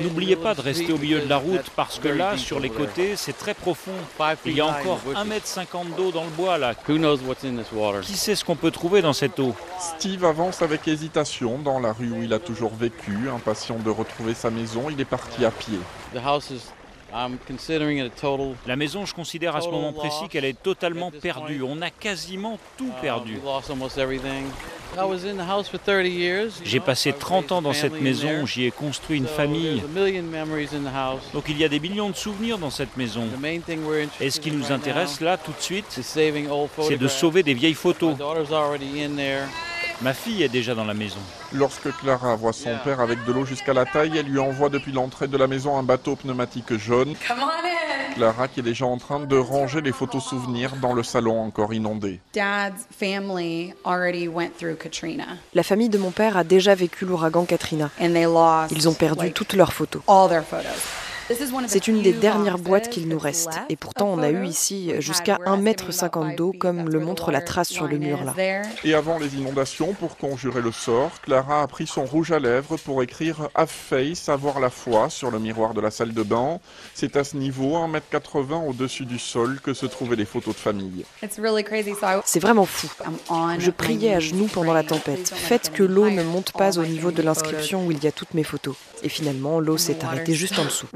N'oubliez pas de rester au milieu de la route parce que là, sur les côtés, c'est très profond. Il y a encore 1,50 m d'eau dans le bois là. Qui sait ce qu'on peut trouver dans cette eau? Steve avance avec hésitation dans la rue où il a toujours vécu. Impatient de retrouver sa maison, il est parti à pied. La maison, je considère à ce moment précis qu'elle est totalement perdue. On a quasiment tout perdu. J'ai passé 30 ans dans cette maison, j'y ai construit une famille. Donc il y a des millions de souvenirs dans cette maison. Et ce qui nous intéresse là, tout de suite, c'est de sauver des vieilles photos. Ma fille est déjà dans la maison. Lorsque Clara voit son père avec de l'eau jusqu'à la taille, elle lui envoie depuis l'entrée de la maison un bateau pneumatique jaune. Clara qui est déjà en train de ranger les photos souvenirs dans le salon encore inondé. La famille de mon père a déjà vécu l'ouragan Katrina. Ils ont perdu toutes leurs photos. C'est une des dernières boîtes qu'il nous reste. Et pourtant, on a eu ici jusqu'à 1,50 m d'eau, comme le montre la trace sur le mur là. Et avant les inondations, pour conjurer le sort, Clara a pris son rouge à lèvres pour écrire « Have faith, avoir la foi » sur le miroir de la salle de bain. C'est à ce niveau, 1,80 m au-dessus du sol, que se trouvaient les photos de famille. C'est vraiment fou. Je priais à genoux pendant la tempête. Faites que l'eau ne monte pas au niveau de l'inscription où il y a toutes mes photos. Et finalement, l'eau s'est arrêtée juste en dessous.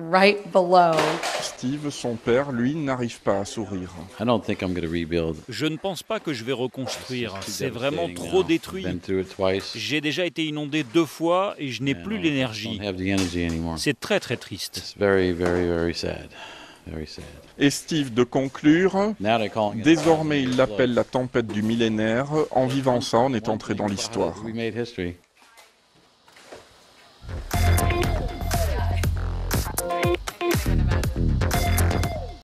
Steve, son père, lui, n'arrive pas à sourire. Je ne pense pas que je vais reconstruire. C'est vraiment trop détruit. J'ai déjà été inondé 2 fois et je n'ai plus l'énergie. C'est très très triste. Et Steve de conclure, désormais il l'appelle la tempête du millénaire. En vivant ça, on est entré dans l'histoire.